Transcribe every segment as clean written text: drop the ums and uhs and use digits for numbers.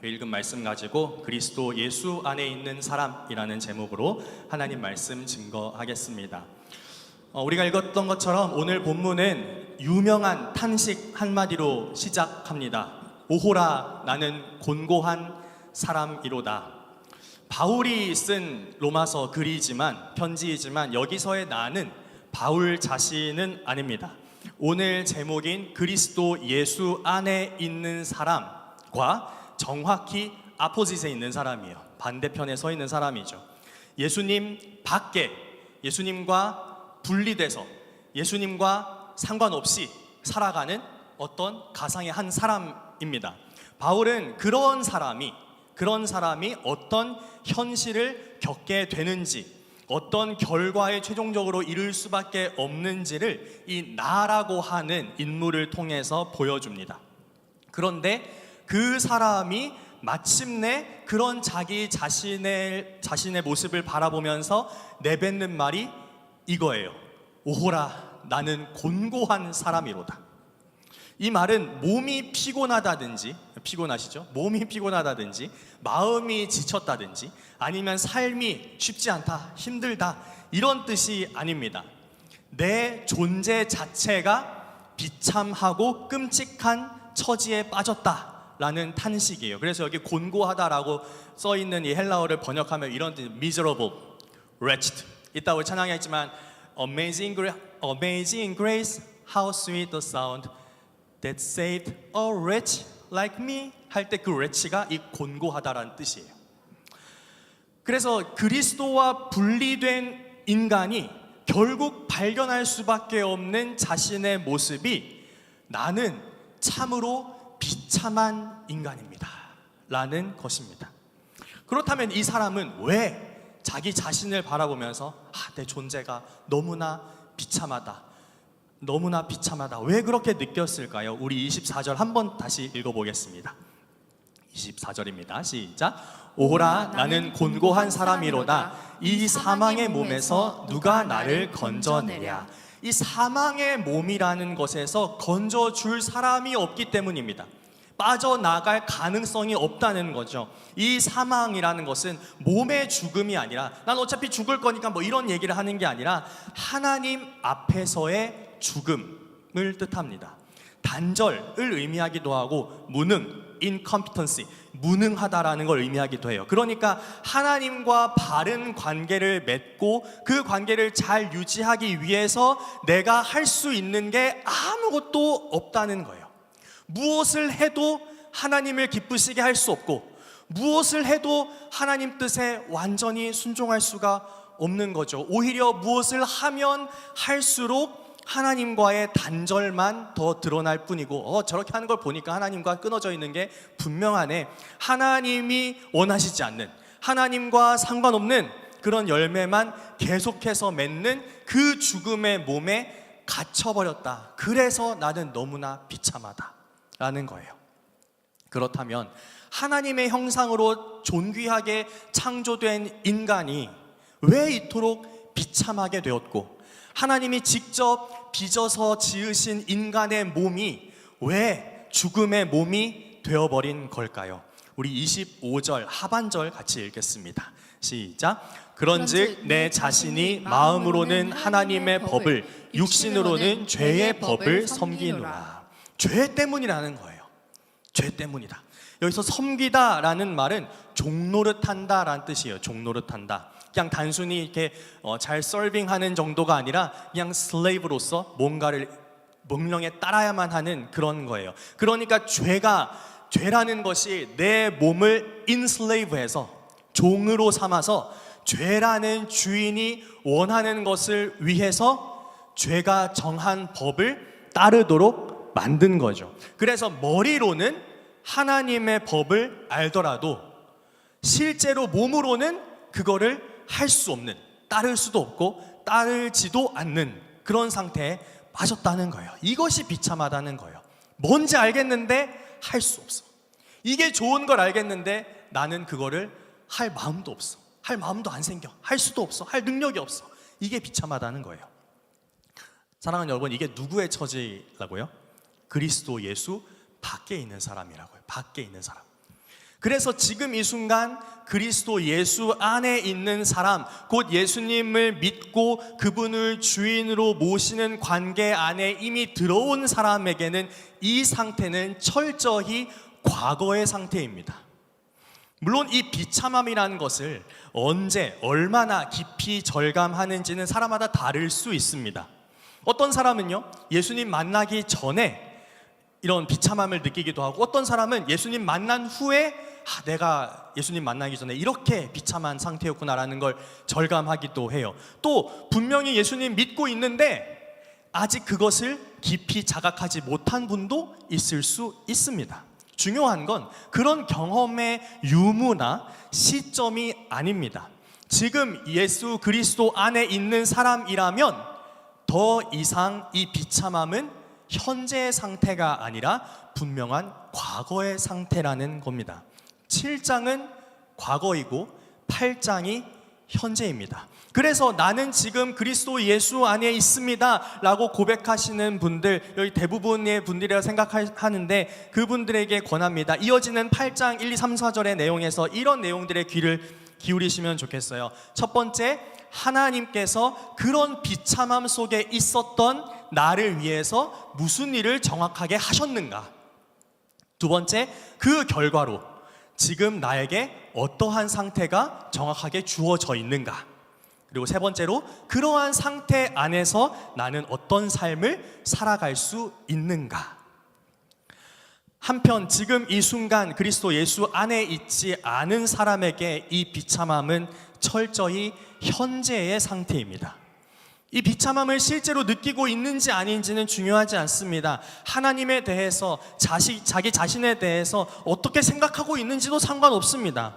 읽은 말씀 가지고 그리스도 예수 안에 있는 사람이라는 제목으로 하나님 말씀 증거하겠습니다. 우리가 읽었던 것처럼 오늘 본문은 유명한 탄식 한마디로 시작합니다. 오호라 나는 곤고한 사람이로다. 바울이 쓴 로마서 글이지만 편지이지만 여기서의 나는 바울 자신은 아닙니다. 오늘 제목인 그리스도 예수 안에 있는 사람과 정확히 아포짓에 있는 사람이에요. 반대편에 서 있는 사람이죠. 예수님 밖에, 예수님과 분리돼서 예수님과 상관없이 살아가는 어떤 가상의 한 사람입니다. 바울은 그런 사람이 어떤 현실을 겪게 되는지, 어떤 결과에 최종적으로 이를 수밖에 없는지를 이 나라고 하는 인물을 통해서 보여줍니다. 그런데 그 사람이 마침내 그런 자기 자신의 모습을 바라보면서 내뱉는 말이 이거예요. 오호라 나는 곤고한 사람이로다. 이 말은 몸이 피곤하다든지, 피곤하시죠? 몸이 피곤하다든지 마음이 지쳤다든지 아니면 삶이 쉽지 않다, 힘들다 이런 뜻이 아닙니다. 내 존재 자체가 비참하고 끔찍한 처지에 빠졌다 라는 탄식이에요. 그래서 여기 곤고하다라고 써있는 이 헬라어를 번역하면 이런 뜻, miserable, wretched. 이따 우리 찬양했지만 Amazing grace, how sweet the sound that saved a wretch like me 할 때 그 wretch가 이 곤고하다라는 뜻이에요. 그래서 그리스도와 분리된 인간이 결국 발견할 수밖에 없는 자신의 모습이 나는 참으로 비참한 인간입니다 라는 것입니다. 그렇다면 이 사람은 왜 자기 자신을 바라보면서 내 존재가 너무나 비참하다, 너무나 비참하다 왜 그렇게 느꼈을까요? 우리 24절 한번 다시 읽어보겠습니다. 24절입니다. 시작. 오호라 나는 곤고한 사람이로다. 이 사망의 몸에서 누가 나를 건져내랴. 이 사망의 몸이라는 것에서 건져줄 사람이 없기 때문입니다. 빠져나갈 가능성이 없다는 거죠. 이 사망이라는 것은 몸의 죽음이 아니라 난 어차피 죽을 거니까 뭐 이런 얘기를 하는 게 아니라 하나님 앞에서의 죽음을 뜻합니다. 단절을 의미하기도 하고 무능, incompetency, 무능하다라는 걸 의미하기도 해요. 그러니까 하나님과 바른 관계를 맺고 그 관계를 잘 유지하기 위해서 내가 할 수 있는 게 아무것도 없다는 거예요. 무엇을 해도 하나님을 기쁘시게 할 수 없고 무엇을 해도 하나님 뜻에 완전히 순종할 수가 없는 거죠. 오히려 무엇을 하면 할수록 하나님과의 단절만 더 드러날 뿐이고 저렇게 하는 걸 보니까 하나님과 끊어져 있는 게 분명하네. 하나님이 원하시지 않는, 하나님과 상관없는 그런 열매만 계속해서 맺는 그 죽음의 몸에 갇혀버렸다. 그래서 나는 너무나 비참하다 라는 거예요. 그렇다면 하나님의 형상으로 존귀하게 창조된 인간이 왜 이토록 비참하게 되었고 하나님이 직접 빚어서 지으신 인간의 몸이 왜 죽음의 몸이 되어버린 걸까요? 우리 25절 하반절 같이 읽겠습니다. 시작. 그런즉 내 자신이 마음으로는 하나님의 법을 육신으로는 죄의 법을 섬기노라. 죄 때문이라는 거예요. 죄 때문이다. 여기서 섬기다라는 말은 종노릇한다라는 뜻이에요. 종노릇한다. 그냥 단순히 이렇게 잘 서빙하는 정도가 아니라 그냥 슬레이브로서 뭔가를 명령에 따라야만 하는 그런 거예요. 그러니까 죄라는 것이 내 몸을 인슬레이브해서 종으로 삼아서 죄라는 주인이 원하는 것을 위해서 죄가 정한 법을 따르도록 만든 거죠. 그래서 머리로는 하나님의 법을 알더라도 실제로 몸으로는 그거를 할 수 없는, 따를 수도 없고 따르지도 않는 그런 상태에 빠졌다는 거예요. 이것이 비참하다는 거예요. 뭔지 알겠는데 할 수 없어. 이게 좋은 걸 알겠는데 나는 그거를 할 마음도 없어. 할 마음도 안 생겨. 할 수도 없어. 할 능력이 없어. 이게 비참하다는 거예요. 사랑하는 여러분, 이게 누구의 처지라고요? 그리스도 예수 밖에 있는 사람이라고요. 밖에 있는 사람. 그래서 지금 이 순간 그리스도 예수 안에 있는 사람, 곧 예수님을 믿고 그분을 주인으로 모시는 관계 안에 이미 들어온 사람에게는 이 상태는 철저히 과거의 상태입니다. 물론 이 비참함이라는 것을 언제 얼마나 깊이 절감하는지는 사람마다 다를 수 있습니다. 어떤 사람은요, 예수님 만나기 전에 이런 비참함을 느끼기도 하고, 어떤 사람은 예수님 만난 후에 내가 예수님 만나기 전에 이렇게 비참한 상태였구나라는 걸 절감하기도 해요. 또 분명히 예수님 믿고 있는데 아직 그것을 깊이 자각하지 못한 분도 있을 수 있습니다. 중요한 건 그런 경험의 유무나 시점이 아닙니다. 지금 예수 그리스도 안에 있는 사람이라면 더 이상 이 비참함은 현재의 상태가 아니라 분명한 과거의 상태라는 겁니다. 7장은 과거이고 8장이 현재입니다. 그래서 나는 지금 그리스도 예수 안에 있습니다 라고 고백하시는 분들, 여기 대부분의 분들이라 생각하는데 그분들에게 권합니다. 이어지는 8장 1, 2, 3, 4절의 내용에서 이런 내용들의 귀를 기울이시면 좋겠어요. 첫 번째, 하나님께서 그런 비참함 속에 있었던 나를 위해서 무슨 일을 정확하게 하셨는가. 두 번째, 그 결과로 지금 나에게 어떠한 상태가 정확하게 주어져 있는가. 그리고 세 번째로, 그러한 상태 안에서 나는 어떤 삶을 살아갈 수 있는가. 한편 지금 이 순간 그리스도 예수 안에 있지 않은 사람에게 이 비참함은 철저히 현재의 상태입니다. 이 비참함을 실제로 느끼고 있는지 아닌지는 중요하지 않습니다. 하나님에 대해서, 자기 자신에 대해서 어떻게 생각하고 있는지도 상관없습니다.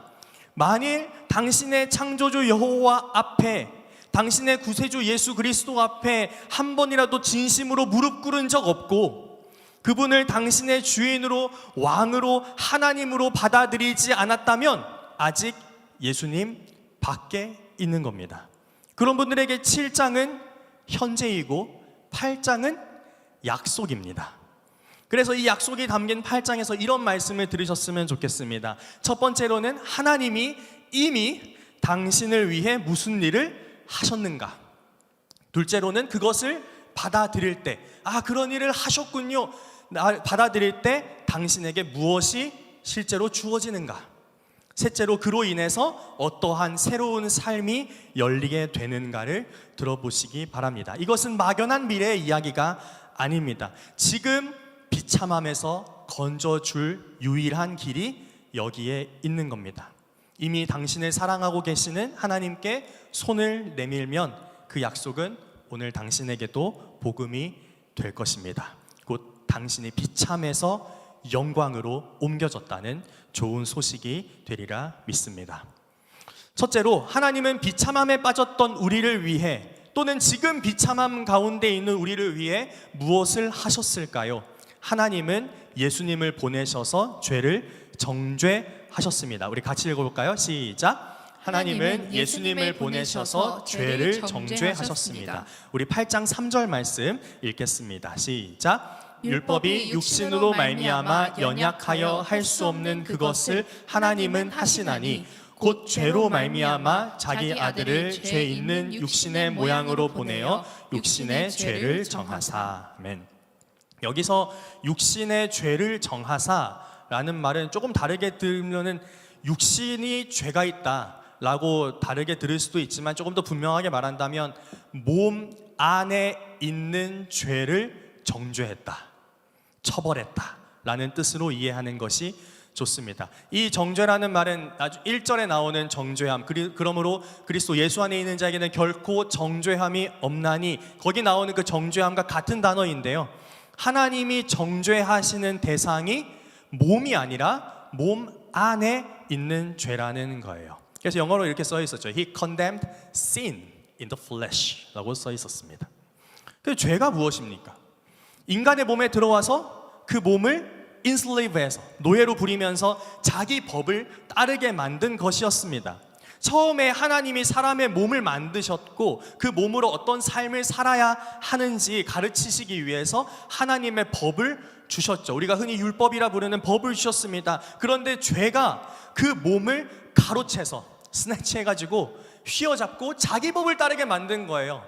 만일 당신의 창조주 여호와 앞에, 당신의 구세주 예수 그리스도 앞에 한 번이라도 진심으로 무릎 꿇은 적 없고 그분을 당신의 주인으로, 왕으로, 하나님으로 받아들이지 않았다면 아직 예수님 밖에 있는 겁니다. 그런 분들에게 7장은 현재이고 8장은 약속입니다. 그래서 이 약속이 담긴 8장에서 이런 말씀을 들으셨으면 좋겠습니다. 첫 번째로는 하나님이 이미 당신을 위해 무슨 일을 하셨는가. 둘째로는 그것을 받아들일 때, 그런 일을 하셨군요, 받아들일 때 당신에게 무엇이 실제로 주어지는가. 셋째로, 그로 인해서 어떠한 새로운 삶이 열리게 되는가를 들어보시기 바랍니다. 이것은 막연한 미래의 이야기가 아닙니다. 지금 비참함에서 건져줄 유일한 길이 여기에 있는 겁니다. 이미 당신을 사랑하고 계시는 하나님께 손을 내밀면 그 약속은 오늘 당신에게도 복음이 될 것입니다. 곧 당신이 비참해서 영광으로 옮겨졌다는 좋은 소식이 되리라 믿습니다. 첫째로, 하나님은 비참함에 빠졌던 우리를 위해, 또는 지금 비참함 가운데 있는 우리를 위해 무엇을 하셨을까요? 하나님은 예수님을 보내셔서 죄를 정죄하셨습니다. 우리 같이 읽어볼까요? 시작. 하나님은 예수님을 보내셔서 죄를 정죄하셨습니다. 우리 8장 3절 말씀 읽겠습니다. 시작. 율법이 육신으로 말미암아 연약하여 할 수 없는 그것을 하나님은 하시나니 곧 죄로 말미암아 자기 아들을 죄 있는 육신의 모양으로 보내어 육신의 죄를 정하사. 아멘. 여기서 육신의 죄를 정하사라는 말은 조금 다르게 들으면은 육신이 죄가 있다라고 다르게 들을 수도 있지만, 조금 더 분명하게 말한다면 몸 안에 있는 죄를 정죄했다, 처벌했다 라는 뜻으로 이해하는 것이 좋습니다. 이 정죄라는 말은 아주 1절에 나오는 정죄함, 그러므로 그리스도 예수 안에 있는 자에게는 결코 정죄함이 없나니, 거기 나오는 그 정죄함과 같은 단어인데요, 하나님이 정죄하시는 대상이 몸이 아니라 몸 안에 있는 죄라는 거예요. 그래서 영어로 이렇게 써 있었죠. He condemned sin in the flesh 라고 써 있었습니다. 그 죄가 무엇입니까? 인간의 몸에 들어와서 그 몸을 인슬레이브해서, 노예로 부리면서 자기 법을 따르게 만든 것이었습니다. 처음에 하나님이 사람의 몸을 만드셨고 그 몸으로 어떤 삶을 살아야 하는지 가르치시기 위해서 하나님의 법을 주셨죠. 우리가 흔히 율법이라 부르는 법을 주셨습니다. 그런데 죄가 그 몸을 가로채서 스네치해가지고 휘어잡고 자기 법을 따르게 만든 거예요.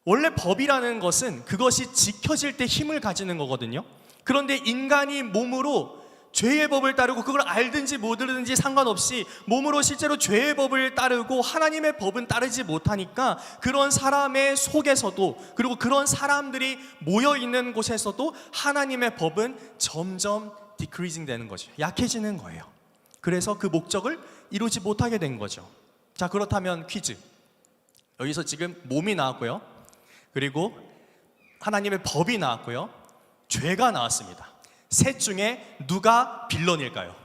원래 법이라는 것은 그것이 지켜질 때 힘을 가지는 거거든요. 그런데 인간이 몸으로 죄의 법을 따르고 그걸 알든지 모르든지 상관없이 몸으로 실제로 죄의 법을 따르고 하나님의 법은 따르지 못하니까 그런 사람의 속에서도, 그리고 그런 사람들이 모여있는 곳에서도 하나님의 법은 점점 decreasing 되는 거죠. 약해지는 거예요. 그래서 그 목적을 이루지 못하게 된 거죠. 자, 그렇다면 퀴즈. 여기서 지금 몸이 나왔고요, 그리고 하나님의 법이 나왔고요, 죄가 나왔습니다. 셋 중에 누가 빌런일까요?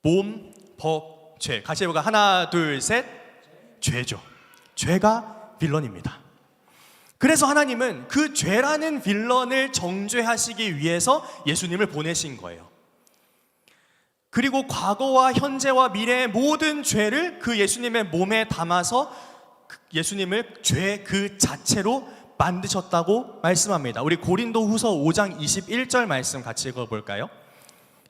몸, 법, 죄. 같이 해볼까요? 하나, 둘, 셋. 죄죠. 죄가 빌런입니다. 그래서 하나님은 그 죄라는 빌런을 정죄하시기 위해서 예수님을 보내신 거예요. 그리고 과거와 현재와 미래의 모든 죄를 그 예수님의 몸에 담아서 예수님을 죄 그 자체로 만드셨다고 말씀합니다. 우리 고린도후서 5장 21절 말씀 같이 읽어볼까요?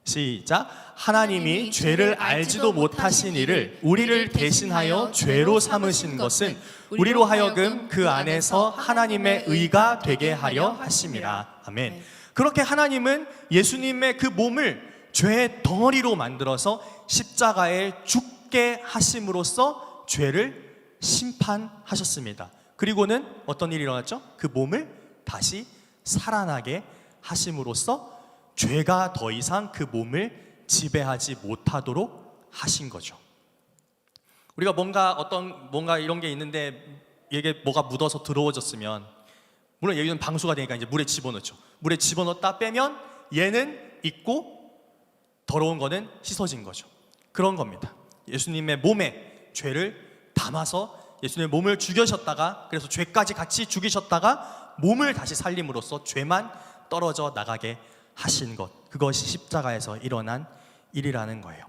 시작. 하나님이 죄를 알지도 못하신 이를 우리를 대신하여 죄로 삼으신 것은 우리로 하여금 그 안에서 하나님의 의가 되게 하려 하심이라. 아멘. 그렇게 하나님은 예수님의 그 몸을 죄의 덩어리로 만들어서 십자가에 죽게 하심으로써 죄를 심판하셨습니다. 그리고는 어떤 일이 일어났죠? 그 몸을 다시 살아나게 하심으로써 죄가 더 이상 그 몸을 지배하지 못하도록 하신 거죠. 우리가 뭔가 이런 게 있는데 이게 뭐가 묻어서 더러워졌으면, 물론 여기는 방수가 되니까 이제 물에 집어넣죠. 물에 집어넣었다 빼면 얘는 있고 더러운 거는 씻어진 거죠. 그런 겁니다. 예수님의 몸에 죄를 담아서 예수님의 몸을 죽이셨다가, 그래서 죄까지 같이 죽이셨다가 몸을 다시 살림으로써 죄만 떨어져 나가게 하신 것, 그것이 십자가에서 일어난 일이라는 거예요.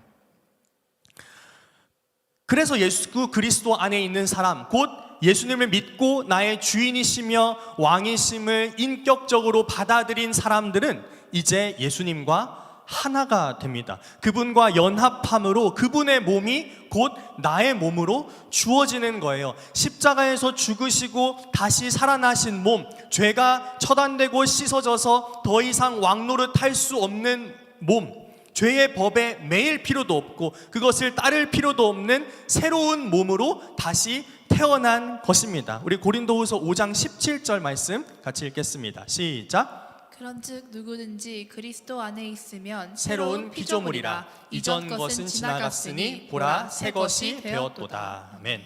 그래서 예수 그리스도 안에 있는 사람, 곧 예수님을 믿고 나의 주인이시며 왕이심을 인격적으로 받아들인 사람들은 이제 예수님과 하나가 됩니다. 그분과 연합함으로 그분의 몸이 곧 나의 몸으로 주어지는 거예요. 십자가에서 죽으시고 다시 살아나신 몸, 죄가 처단되고 씻어져서 더 이상 왕노릇 할 수 없는 몸, 죄의 법에 매일 필요도 없고 그것을 따를 필요도 없는 새로운 몸으로 다시 태어난 것입니다. 우리 고린도후서 5장 17절 말씀 같이 읽겠습니다. 시작. 그런즉 누구든지 그리스도 안에 있으면 새로운 피조물이라. 이전 것은 지나갔으니 보라 새 것이 되었도다. 아멘.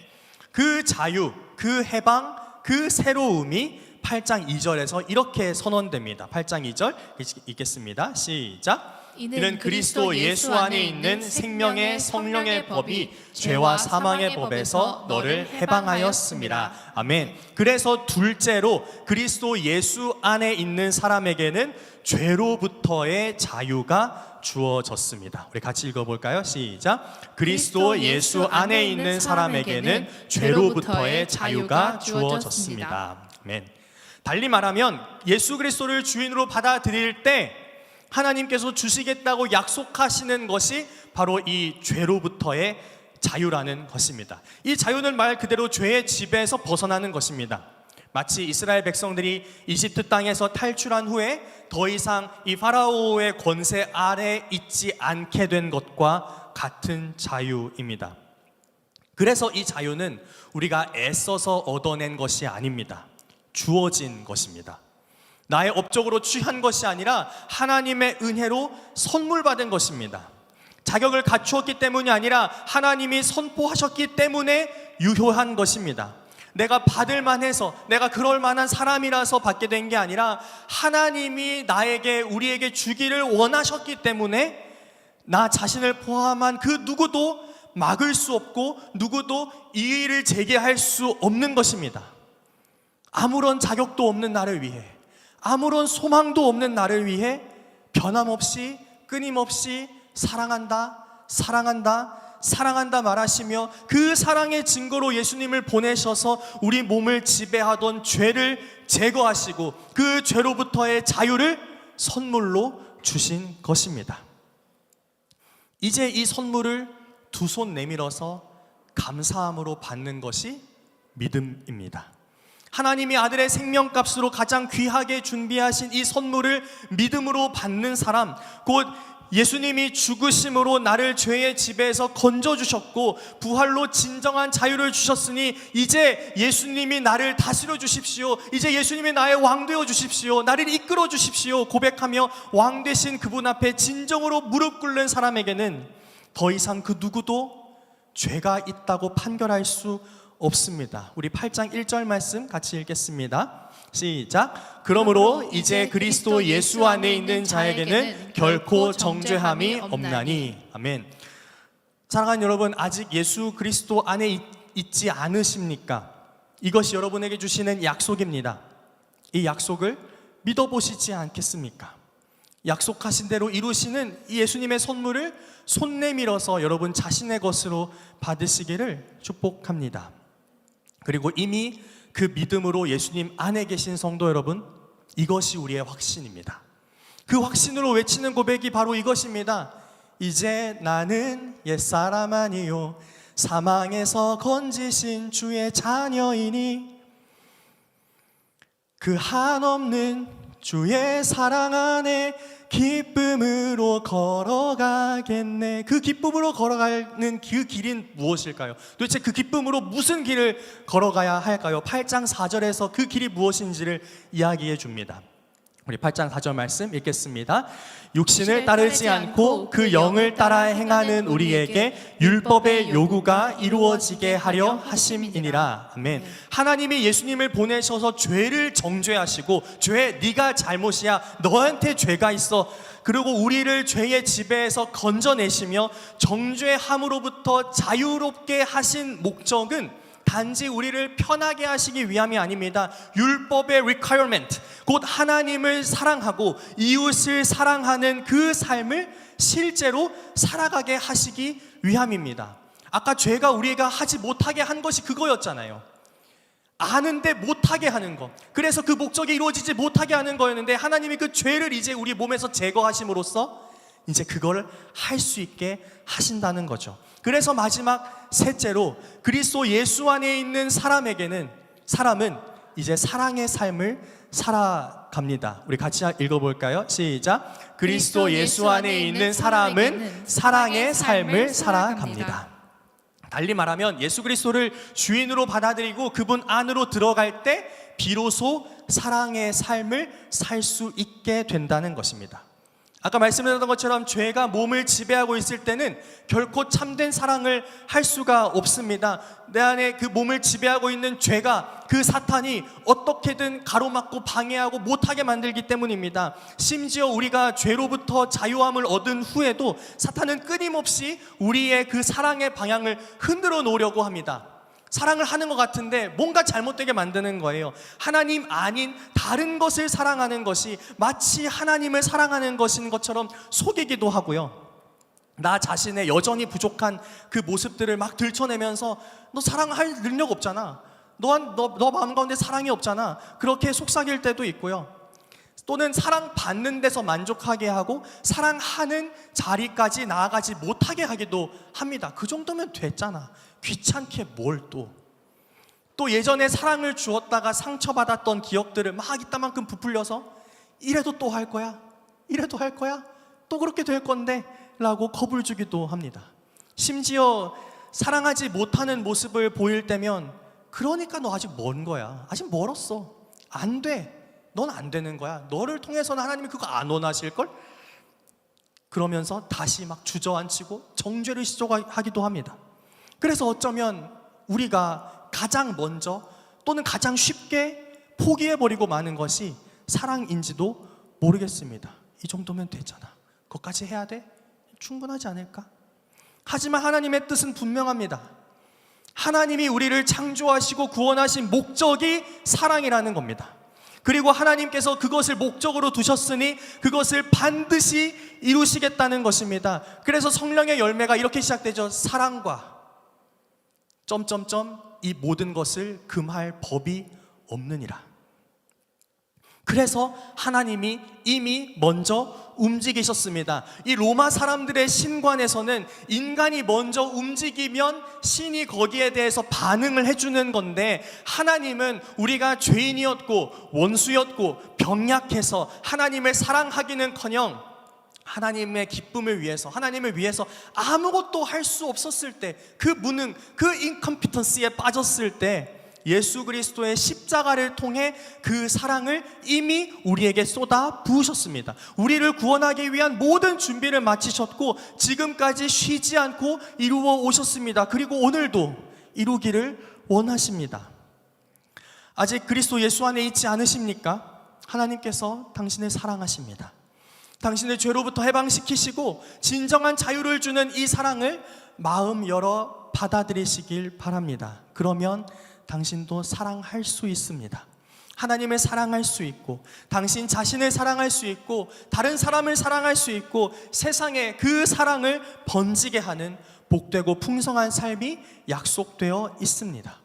그 자유, 그 해방, 그 새로움이 8장 2절에서 이렇게 선언됩니다. 8장 2절 읽겠습니다. 시작. 이는 그리스도 예수 안에 있는 생명의 성령의 법이 죄와 사망의 법에서 너를 해방하였음이라. 아멘. 그래서 둘째로 그리스도 예수 안에 있는 사람에게는 죄로부터의 자유가 주어졌습니다. 우리 같이 읽어볼까요? 시작. 그리스도 예수 안에 있는 사람에게는 죄로부터의 자유가 주어졌습니다. 아멘. 달리 말하면 예수 그리스도를 주인으로 받아들일 때 하나님께서 주시겠다고 약속하시는 것이 바로 이 죄로부터의 자유라는 것입니다. 이 자유는 말 그대로 죄의 지배에서 벗어나는 것입니다. 마치 이스라엘 백성들이 이집트 땅에서 탈출한 후에 더 이상 이 파라오의 권세 아래 있지 않게 된 것과 같은 자유입니다. 그래서 이 자유는 우리가 애써서 얻어낸 것이 아닙니다. 주어진 것입니다. 나의 업적으로 취한 것이 아니라 하나님의 은혜로 선물 받은 것입니다. 자격을 갖추었기 때문이 아니라 하나님이 선포하셨기 때문에 유효한 것입니다. 내가 받을 만해서, 내가 그럴 만한 사람이라서 받게 된 게 아니라 하나님이 우리에게 주기를 원하셨기 때문에 나 자신을 포함한 그 누구도 막을 수 없고 누구도 이의를 제기할 수 없는 것입니다. 아무런 자격도 없는 나를 위해, 아무런 소망도 없는 나를 위해 변함없이 끊임없이 사랑한다, 사랑한다, 사랑한다 말하시며 그 사랑의 증거로 예수님을 보내셔서 우리 몸을 지배하던 죄를 제거하시고 그 죄로부터의 자유를 선물로 주신 것입니다. 이제 이 선물을 두 손 내밀어서 감사함으로 받는 것이 믿음입니다. 하나님이 아들의 생명값으로 가장 귀하게 준비하신 이 선물을 믿음으로 받는 사람, 곧 예수님이 죽으심으로 나를 죄의 지배에서 건져주셨고 부활로 진정한 자유를 주셨으니 이제 예수님이 나를 다스려 주십시오, 이제 예수님이 나의 왕 되어 주십시오, 나를 이끌어 주십시오 고백하며 왕 되신 그분 앞에 진정으로 무릎 꿇는 사람에게는 더 이상 그 누구도 죄가 있다고 판결할 수 없습니다. 우리 8장 1절 말씀 같이 읽겠습니다. 시작. 그러므로 이제 그리스도 예수 안에 있는 자에게는 결코 정죄함이 없나니. 아멘. 사랑하는 여러분, 아직 예수 그리스도 안에 있지 않으십니까? 이것이 여러분에게 주시는 약속입니다. 이 약속을 믿어보시지 않겠습니까? 약속하신 대로 이루시는 이 예수님의 선물을 손 내밀어서 여러분 자신의 것으로 받으시기를 축복합니다. 그리고 이미 그 믿음으로 예수님 안에 계신 성도 여러분, 이것이 우리의 확신입니다. 그 확신으로 외치는 고백이 바로 이것입니다. 이제 나는 옛사람 아니요 사망에서 건지신 주의 자녀이니 그 한없는 주의 사랑 안에 기쁨으로 걸어가겠네. 그 기쁨으로 걸어가는 그 길은 무엇일까요? 도대체 그 기쁨으로 무슨 길을 걸어가야 할까요? 8장 4절에서 그 길이 무엇인지를 이야기해 줍니다. 우리 8장 4절 말씀 읽겠습니다. 육신을 따르지 않고 그 영을 따라 행하는 우리에게 율법의 요구가 이루어지게 하려 하심이니라. 아멘. 하나님이 예수님을 보내셔서 죄를 정죄하시고 죄 네가 잘못이야, 너한테 죄가 있어, 그리고 우리를 죄의 지배에서 건져내시며 정죄함으로부터 자유롭게 하신 목적은 단지 우리를 편하게 하시기 위함이 아닙니다. 율법의 requirement, 곧 하나님을 사랑하고 이웃을 사랑하는 그 삶을 실제로 살아가게 하시기 위함입니다. 아까 죄가 우리가 하지 못하게 한 것이 그거였잖아요. 아는데 못하게 하는 것, 그래서 그 목적이 이루어지지 못하게 하는 거였는데 하나님이 그 죄를 이제 우리 몸에서 제거하심으로써 이제 그걸 할 수 있게 하신다는 거죠. 그래서 마지막 셋째로 그리스도 예수 안에 있는 사람은 이제 사랑의 삶을 살아갑니다. 우리 같이 읽어볼까요? 시작. 그리스도 예수 안에 있는 사람은 사랑의 삶을 살아갑니다. 달리 말하면 예수 그리스도를 주인으로 받아들이고 그분 안으로 들어갈 때 비로소 사랑의 삶을 살 수 있게 된다는 것입니다. 아까 말씀드렸던 것처럼 죄가 몸을 지배하고 있을 때는 결코 참된 사랑을 할 수가 없습니다. 내 안에 그 몸을 지배하고 있는 죄가, 그 사탄이 어떻게든 가로막고 방해하고 못하게 만들기 때문입니다. 심지어 우리가 죄로부터 자유함을 얻은 후에도 사탄은 끊임없이 우리의 그 사랑의 방향을 흔들어 놓으려고 합니다. 사랑을 하는 것 같은데 뭔가 잘못되게 만드는 거예요. 하나님 아닌 다른 것을 사랑하는 것이 마치 하나님을 사랑하는 것인 것처럼 속이기도 하고요. 나 자신의 여전히 부족한 그 모습들을 막 들춰내면서 너 사랑할 능력 없잖아, 너 마음 가운데 사랑이 없잖아, 그렇게 속삭일 때도 있고요. 또는 사랑받는 데서 만족하게 하고 사랑하는 자리까지 나아가지 못하게 하기도 합니다. 그 정도면 됐잖아, 귀찮게 뭘 또 예전에 사랑을 주었다가 상처받았던 기억들을 막 이따만큼 부풀려서 이래도 또 할 거야, 이래도 할 거야, 또 그렇게 될 건데 라고 겁을 주기도 합니다. 심지어 사랑하지 못하는 모습을 보일 때면 그러니까 너 아직 먼 거야, 아직 멀었어, 안 돼, 넌 안 되는 거야, 너를 통해서는 하나님이 그거 안 원하실걸? 그러면서 다시 막 주저앉히고 정죄를 시도하기도 합니다. 그래서 어쩌면 우리가 가장 먼저 또는 가장 쉽게 포기해버리고 마는 것이 사랑인지도 모르겠습니다. 이 정도면 되잖아, 그것까지 해야 돼? 충분하지 않을까? 하지만 하나님의 뜻은 분명합니다. 하나님이 우리를 창조하시고 구원하신 목적이 사랑이라는 겁니다. 그리고 하나님께서 그것을 목적으로 두셨으니 그것을 반드시 이루시겠다는 것입니다. 그래서 성령의 열매가 이렇게 시작되죠. 사랑과 이 모든 것을 금할 법이 없느니라. 그래서 하나님이 이미 먼저 움직이셨습니다. 이 로마 사람들의 신관에서는 인간이 먼저 움직이면 신이 거기에 대해서 반응을 해주는 건데, 하나님은 우리가 죄인이었고 원수였고 병약해서 하나님을 사랑하기는커녕 하나님의 기쁨을 위해서, 하나님을 위해서 아무것도 할 수 없었을 때, 그 무능, 그 인컴피턴스에 빠졌을 때 예수 그리스도의 십자가를 통해 그 사랑을 이미 우리에게 쏟아 부으셨습니다. 우리를 구원하기 위한 모든 준비를 마치셨고 지금까지 쉬지 않고 이루어 오셨습니다. 그리고 오늘도 이루기를 원하십니다. 아직 그리스도 예수 안에 있지 않으십니까? 하나님께서 당신을 사랑하십니다. 당신을 죄로부터 해방시키시고 진정한 자유를 주는 이 사랑을 마음 열어 받아들이시길 바랍니다. 그러면 당신도 사랑할 수 있습니다. 하나님을 사랑할 수 있고, 당신 자신을 사랑할 수 있고, 다른 사람을 사랑할 수 있고, 세상에 그 사랑을 번지게 하는 복되고 풍성한 삶이 약속되어 있습니다.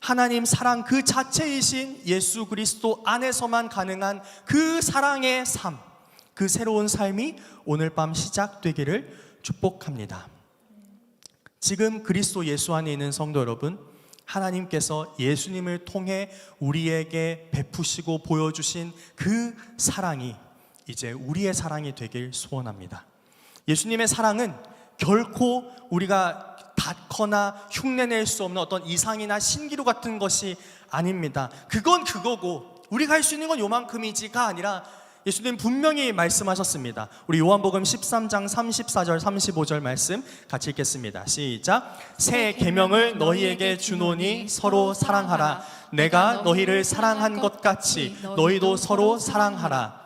하나님 사랑 그 자체이신 예수 그리스도 안에서만 가능한 그 사랑의 삶, 그 새로운 삶이 오늘 밤 시작되기를 축복합니다. 지금 그리스도 예수 안에 있는 성도 여러분, 하나님께서 예수님을 통해 우리에게 베푸시고 보여주신 그 사랑이 이제 우리의 사랑이 되길 소원합니다. 예수님의 사랑은 결코 우리가 닿거나 흉내낼 수 없는 어떤 이상이나 신기루 같은 것이 아닙니다. 그건 그거고 우리가 할 수 있는 건 요만큼이지가 아니라 예수님 분명히 말씀하셨습니다. 우리 요한복음 13장 34절 35절 말씀 같이 읽겠습니다. 시작. 새 계명을 너희에게 주노니 서로 사랑하라. 내가 너희를 사랑한 것 같이 너희도 서로 사랑하라.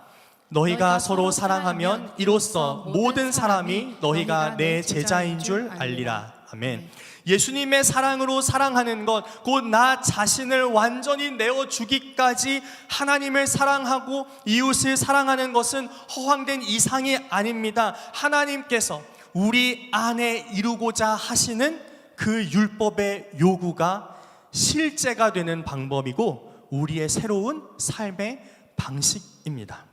너희가 서로 사랑하면 이로써 모든 사람이 너희가 내 제자인 줄 알리라. 아멘. 예수님의 사랑으로 사랑하는 것, 곧 나 자신을 완전히 내어주기까지 하나님을 사랑하고 이웃을 사랑하는 것은 허황된 이상이 아닙니다. 하나님께서 우리 안에 이루고자 하시는 그 율법의 요구가 실제가 되는 방법이고 우리의 새로운 삶의 방식입니다.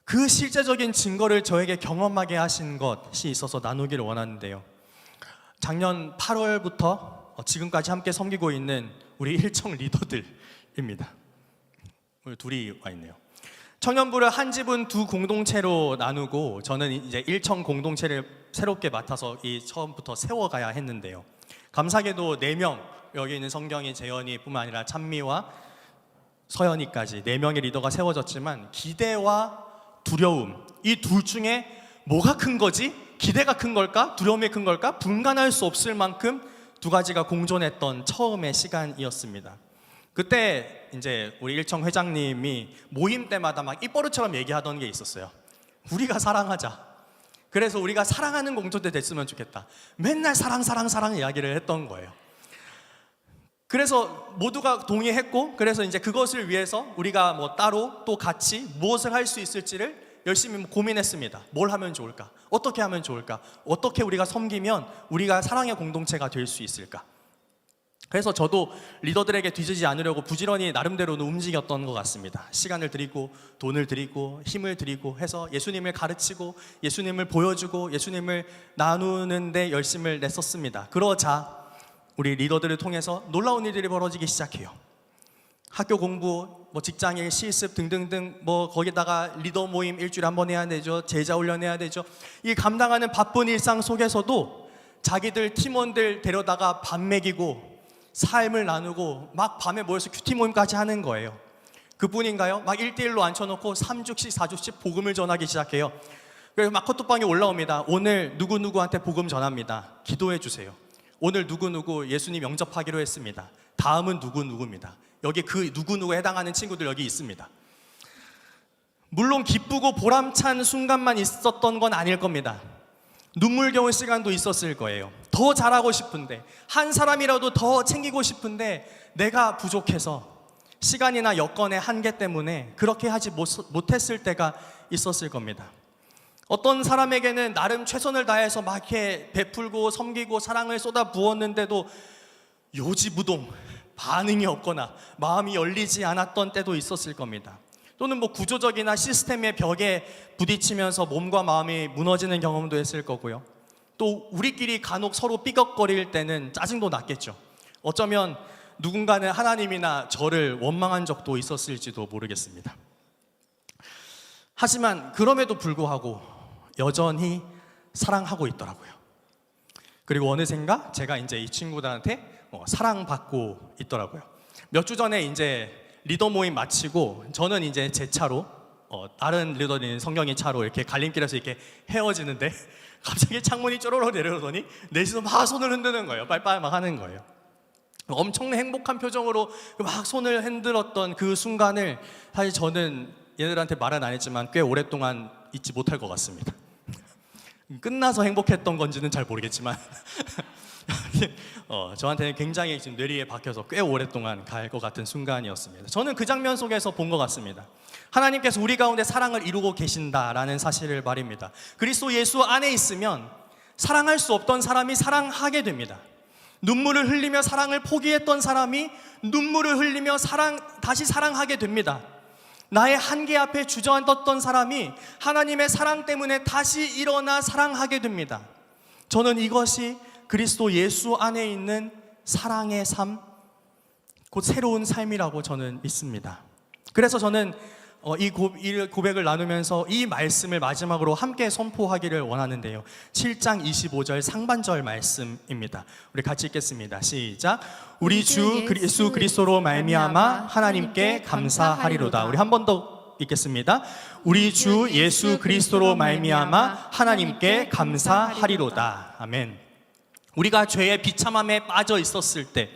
그 실제적인 증거를 저에게 경험하게 하신 것이 있어서 나누기를 원하는데요. 작년 8월부터 지금까지 함께 섬기고 있는 우리 일청 리더들입니다. 오늘 둘이 와 있네요. 청년부를 한 지분 두 공동체로 나누고 저는 이제 일청 공동체를 새롭게 맡아서 처음부터 세워가야 했는데요. 감사하게도 4명, 여기 있는 성경이 재현이뿐만 아니라 찬미와 서연이까지 4명의 리더가 세워졌지만 기대와 두려움, 이 둘 중에 뭐가 큰 거지? 기대가 큰 걸까? 두려움이 큰 걸까? 분간할 수 없을 만큼 두 가지가 공존했던 처음의 시간이었습니다. 그때 이제 우리 일청 회장님이 모임 때마다 막 입버릇처럼 얘기하던 게 있었어요. 우리가 사랑하자. 그래서 우리가 사랑하는 공동체 됐으면 좋겠다. 맨날 사랑 이야기를 했던 거예요. 그래서 모두가 동의했고, 그래서 이제 그것을 위해서 우리가 뭐 따로 또 같이 무엇을 할 수 있을지를 열심히 고민했습니다. 뭘 하면 좋을까? 어떻게 하면 좋을까? 어떻게 우리가 섬기면 우리가 사랑의 공동체가 될 수 있을까? 그래서 저도 리더들에게 뒤지지 않으려고 부지런히 나름대로는 움직였던 것 같습니다. 시간을 드리고 돈을 드리고 힘을 드리고 해서 예수님을 가르치고 예수님을 보여주고 예수님을 나누는 데 열심을 냈었습니다. 그러자 우리 리더들을 통해서 놀라운 일들이 벌어지기 시작해요. 학교 공부, 뭐 직장일, 실습 등등등 뭐 거기다가 리더 모임 일주일에 한 번 해야 되죠. 제자 훈련 해야 되죠. 이 감당하는 바쁜 일상 속에서도 자기들 팀원들 데려다가 밥 먹이고 삶을 나누고 막 밤에 모여서 큐티 모임까지 하는 거예요. 그뿐인가요? 막 1대1로 앉혀놓고 3주씩 4주씩 복음을 전하기 시작해요. 그래서 막 커트방에 올라옵니다. 오늘 누구누구한테 복음 전합니다. 기도해 주세요. 오늘 누구누구 예수님 영접하기로 했습니다. 다음은 누구누구입니다. 여기 그 누구누구에 해당하는 친구들 여기 있습니다. 물론 기쁘고 보람찬 순간만 있었던 건 아닐 겁니다. 눈물겨운 시간도 있었을 거예요. 더 잘하고 싶은데, 한 사람이라도 더 챙기고 싶은데 내가 부족해서 시간이나 여건의 한계 때문에 그렇게 하지 못했을 때가 있었을 겁니다. 어떤 사람에게는 나름 최선을 다해서 막 이렇게 베풀고 섬기고 사랑을 쏟아 부었는데도 요지부동 반응이 없거나 마음이 열리지 않았던 때도 있었을 겁니다. 또는 뭐 구조적이나 시스템의 벽에 부딪히면서 몸과 마음이 무너지는 경험도 했을 거고요. 또 우리끼리 간혹 서로 삐걱거릴 때는 짜증도 났겠죠. 어쩌면 누군가는 하나님이나 저를 원망한 적도 있었을지도 모르겠습니다. 하지만 그럼에도 불구하고 여전히 사랑하고 있더라고요. 그리고 어느샌가 제가 이제 이 친구들한테 사랑받고 있더라고요. 몇 주 전에 이제 리더 모임 마치고 저는 이제 제 차로 다른 리더인 성경이 차로 이렇게 갈림길에서 이렇게 헤어지는데 갑자기 창문이 쪼로록 내려오더니 넷이서 막 손을 흔드는 거예요. 빨빨 막 하는 거예요. 엄청 행복한 표정으로 막 손을 흔들었던 그 순간을 사실 저는 얘들한테 말은 안 했지만 꽤 오랫동안 잊지 못할 것 같습니다. 끝나서 행복했던 건지는 잘 모르겠지만 저한테는 굉장히 지금 뇌리에 박혀서 꽤 오랫동안 갈 것 같은 순간이었습니다. 저는 그 장면 속에서 본 것 같습니다. 하나님께서 우리 가운데 사랑을 이루고 계신다라는 사실을 말입니다. 그리스도 예수 안에 있으면 사랑할 수 없던 사람이 사랑하게 됩니다. 눈물을 흘리며 사랑을 포기했던 사람이 눈물을 흘리며 다시 사랑하게 됩니다. 나의 한계 앞에 주저앉았던 사람이 하나님의 사랑 때문에 다시 일어나 사랑하게 됩니다. 저는 이것이 그리스도 예수 안에 있는 사랑의 삶, 곧 새로운 삶이라고 저는 믿습니다. 그래서 저는 이 고백을 나누면서 이 말씀을 마지막으로 함께 선포하기를 원하는데요. 7장 25절 상반절 말씀입니다. 우리 같이 읽겠습니다. 시작. 우리 주 예수 그리스도로 말미암아 하나님께 감사하리로다. 우리 한 번 더 읽겠습니다. 우리 주 예수 그리스도로 말미암아 하나님께 감사하리로다. 아멘. 우리가 죄의 비참함에 빠져 있었을 때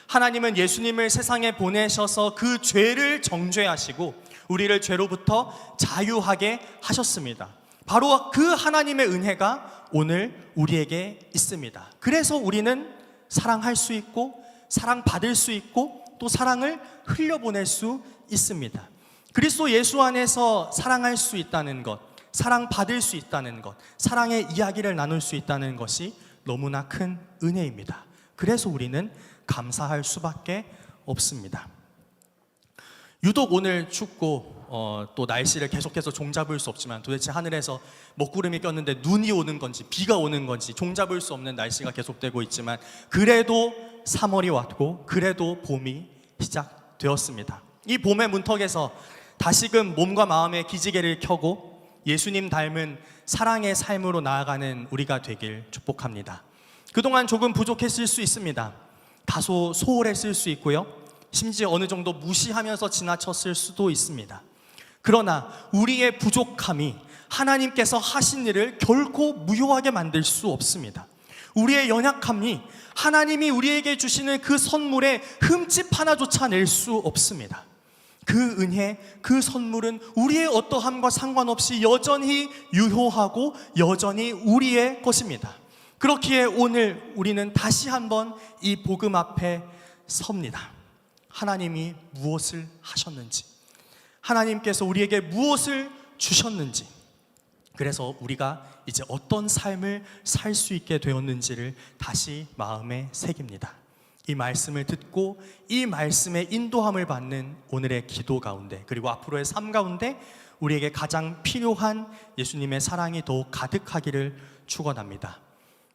하나님은 예수님을 세상에 보내셔서 그 죄를 정죄하시고 우리를 죄로부터 자유하게 하셨습니다. 바로 그 하나님의 은혜가 오늘 우리에게 있습니다. 그래서 우리는 사랑할 수 있고 사랑받을 수 있고 또 사랑을 흘려보낼 수 있습니다. 그리스도 예수 안에서 사랑할 수 있다는 것, 사랑받을 수 있다는 것, 사랑의 이야기를 나눌 수 있다는 것이 너무나 큰 은혜입니다. 그래서 우리는 감사할 수밖에 없습니다. 유독 오늘 춥고 또 날씨를 계속해서 종잡을 수 없지만 도대체 하늘에서 먹구름이 꼈는데 눈이 오는 건지 비가 오는 건지 종잡을 수 없는 날씨가 계속되고 있지만 그래도 3월이 왔고 그래도 봄이 시작되었습니다. 이 봄의 문턱에서 다시금 몸과 마음의 기지개를 켜고 예수님 닮은 사랑의 삶으로 나아가는 우리가 되길 축복합니다. 그동안 조금 부족했을 수 있습니다. 다소 소홀했을 수 있고요. 심지어 어느 정도 무시하면서 지나쳤을 수도 있습니다. 그러나 우리의 부족함이 하나님께서 하신 일을 결코 무효하게 만들 수 없습니다. 우리의 연약함이 하나님이 우리에게 주시는 그 선물에 흠집 하나조차 낼 수 없습니다. 그 은혜, 그 선물은 우리의 어떠함과 상관없이 여전히 유효하고 여전히 우리의 것입니다. 그렇기에 오늘 우리는 다시 한번 이 복음 앞에 섭니다. 하나님이 무엇을 하셨는지, 하나님께서 우리에게 무엇을 주셨는지, 그래서 우리가 이제 어떤 삶을 살 수 있게 되었는지를 다시 마음에 새깁니다. 이 말씀을 듣고 이 말씀의 인도함을 받는 오늘의 기도 가운데 그리고 앞으로의 삶 가운데 우리에게 가장 필요한 예수님의 사랑이 더욱 가득하기를 축원합니다.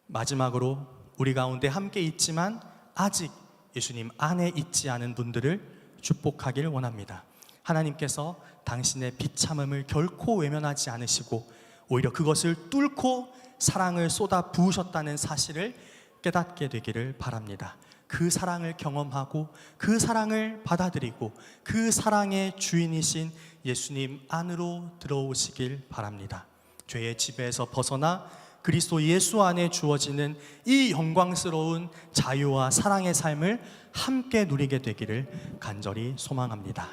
마지막으로 우리 가운데 함께 있지만 아직 예수님 안에 있지 않은 분들을 축복하기를 원합니다. 하나님께서 당신의 비참함을 결코 외면하지 않으시고 오히려 그것을 뚫고 사랑을 쏟아 부으셨다는 사실을 깨닫게 되기를 바랍니다. 그 사랑을 경험하고 그 사랑을 받아들이고 그 사랑의 주인이신 예수님 안으로 들어오시길 바랍니다. 죄의 지배에서 벗어나 그리스도 예수 안에 주어지는 이 영광스러운 자유와 사랑의 삶을 함께 누리게 되기를 간절히 소망합니다.